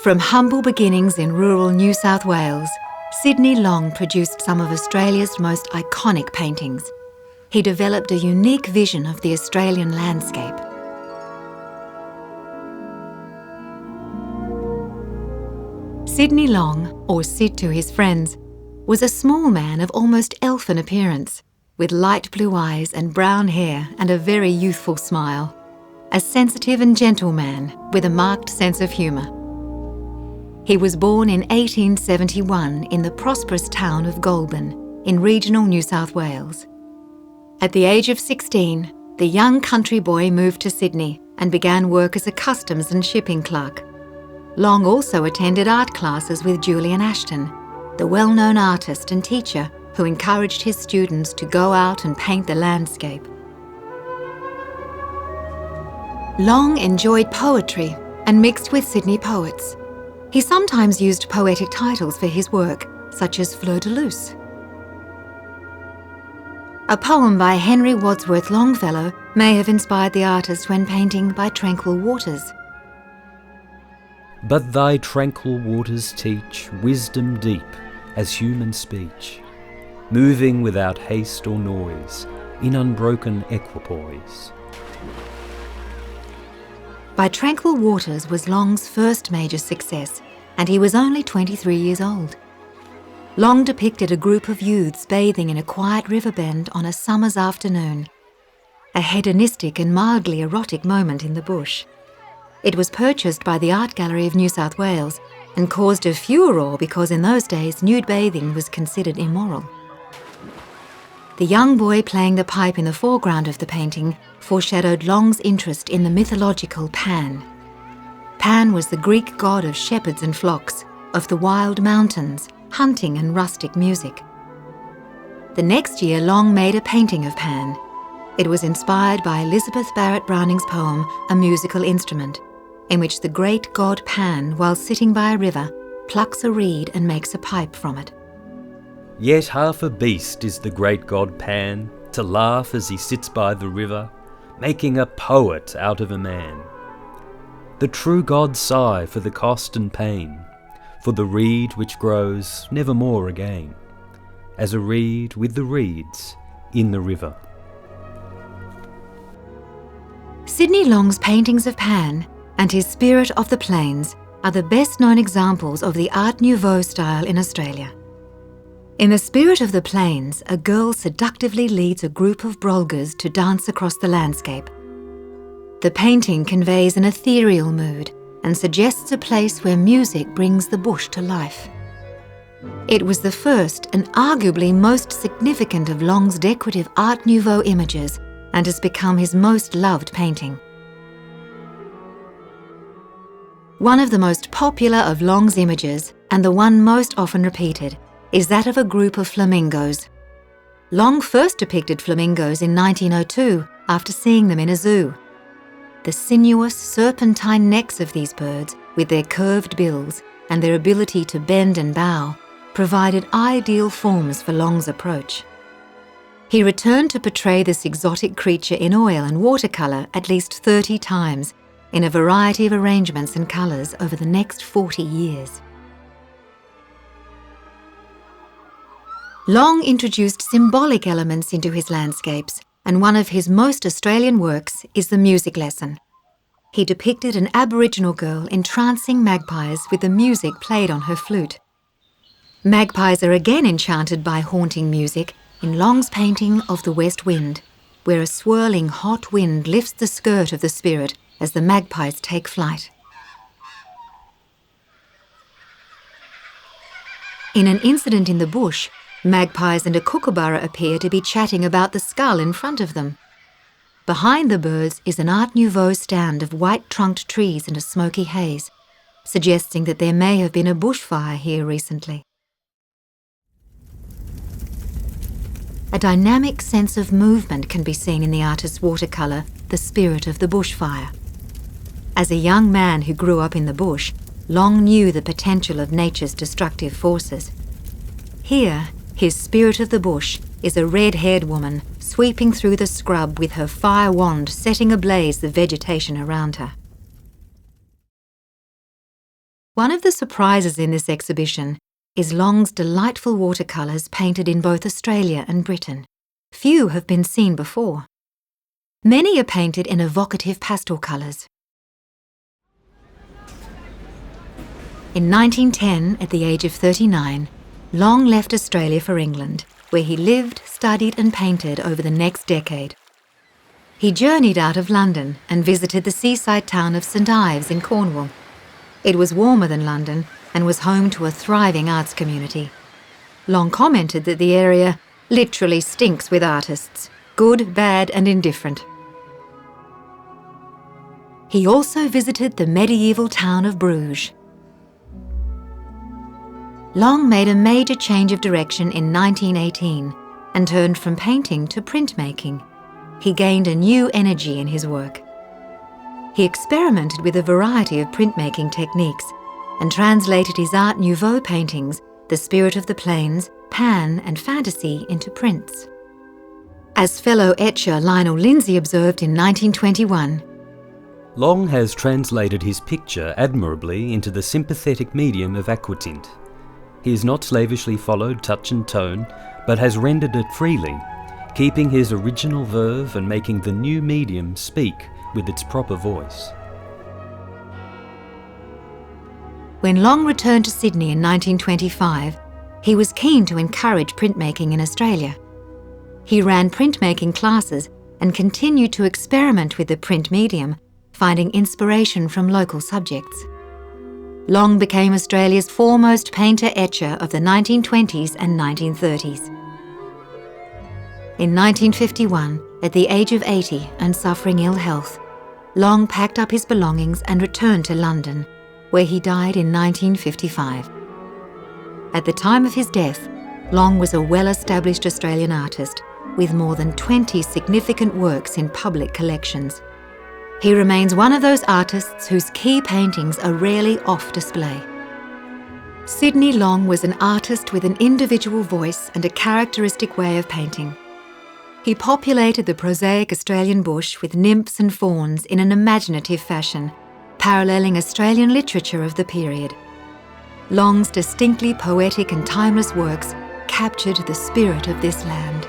From humble beginnings in rural New South Wales, Sydney Long produced some of Australia's most iconic paintings. He developed a unique vision of the Australian landscape. Sydney Long, or Sid to his friends, was a small man of almost elfin appearance, with light blue eyes and brown hair and a very youthful smile. A sensitive and gentle man with a marked sense of humour. He was born in 1871 in the prosperous town of Goulburn in regional New South Wales. At the age of 16, the young country boy moved to Sydney and began work as a customs and shipping clerk. Long also attended art classes with Julian Ashton, the well-known artist and teacher who encouraged his students to go out and paint the landscape. Long enjoyed poetry and mixed with Sydney poets. He sometimes used poetic titles for his work, such as Fleur de Luce. A poem by Henry Wadsworth Longfellow may have inspired the artist when painting by Tranquil Waters. But thy tranquil waters teach wisdom deep as human speech, moving without haste or noise, in unbroken equipoise. By Tranquil Waters was Long's first major success, and he was only 23 years old. Long depicted a group of youths bathing in a quiet river bend on a summer's afternoon, a hedonistic and mildly erotic moment in the bush. It was purchased by the Art Gallery of New South Wales and caused a furore because in those days nude bathing was considered immoral. The young boy playing the pipe in the foreground of the painting foreshadowed Long's interest in the mythological Pan. Pan was the Greek god of shepherds and flocks, of the wild mountains, hunting and rustic music. The next year, Long made a painting of Pan. It was inspired by Elizabeth Barrett Browning's poem, A Musical Instrument, in which the great god Pan, while sitting by a river, plucks a reed and makes a pipe from it. Yet half a beast is the great god Pan, to laugh as he sits by the river, making a poet out of a man. The true gods sigh for the cost and pain, for the reed which grows never more again, as a reed with the reeds in the river. Sydney Long's paintings of Pan and his Spirit of the Plains are the best-known examples of the Art Nouveau style in Australia. In the Spirit of the Plains, a girl seductively leads a group of brolgers to dance across the landscape. The painting conveys an ethereal mood and suggests a place where music brings the bush to life. It was the first and arguably most significant of Long's decorative Art Nouveau images and has become his most loved painting. One of the most popular of Long's images, and the one most often repeated, is that of a group of flamingos. Long first depicted flamingos in 1902 after seeing them in a zoo. The sinuous, serpentine necks of these birds, with their curved bills and their ability to bend and bow, provided ideal forms for Long's approach. He returned to portray this exotic creature in oil and watercolour at least 30 times, in a variety of arrangements and colours over the next 40 years. Long introduced symbolic elements into his landscapes, and one of his most Australian works is The Music Lesson. He depicted an Aboriginal girl entrancing magpies with the music played on her flute. Magpies are again enchanted by haunting music in Long's painting of The West Wind, where a swirling hot wind lifts the skirt of the spirit as the magpies take flight. In an incident in the bush, magpies and a kookaburra appear to be chatting about the skull in front of them. Behind the birds is an Art Nouveau stand of white-trunked trees and a smoky haze, suggesting that there may have been a bushfire here recently. A dynamic sense of movement can be seen in the artist's watercolour, The Spirit of the Bushfire. As a young man who grew up in the bush, Long knew the potential of nature's destructive forces. Here, his Spirit of the Bush is a red-haired woman sweeping through the scrub with her fire wand setting ablaze the vegetation around her. One of the surprises in this exhibition is Long's delightful watercolours painted in both Australia and Britain. Few have been seen before. Many are painted in evocative pastel colours. In 1910, at the age of 39, Long left Australia for England, where he lived, studied and painted over the next decade. He journeyed out of London and visited the seaside town of St Ives in Cornwall. It was warmer than London and was home to a thriving arts community. Long commented that the area literally stinks with artists, good, bad and indifferent. He also visited the medieval town of Bruges. Long made a major change of direction in 1918 and turned from painting to printmaking. He gained a new energy in his work. He experimented with a variety of printmaking techniques and translated his Art Nouveau paintings, The Spirit of the Plains, Pan and Fantasy, into prints. As fellow etcher Lionel Lindsay observed in 1921, Long has translated his picture admirably into the sympathetic medium of aquatint. He has not slavishly followed touch and tone, but has rendered it freely, keeping his original verve and making the new medium speak with its proper voice. When Long returned to Sydney in 1925, he was keen to encourage printmaking in Australia. He ran printmaking classes and continued to experiment with the print medium, finding inspiration from local subjects. Long became Australia's foremost painter-etcher of the 1920s and 1930s. In 1951, at the age of 80 and suffering ill health, Long packed up his belongings and returned to London, where he died in 1955. At the time of his death, Long was a well-established Australian artist with more than 20 significant works in public collections. He remains one of those artists whose key paintings are rarely off display. Sydney Long was an artist with an individual voice and a characteristic way of painting. He populated the prosaic Australian bush with nymphs and fauns in an imaginative fashion, paralleling Australian literature of the period. Long's distinctly poetic and timeless works captured the spirit of this land.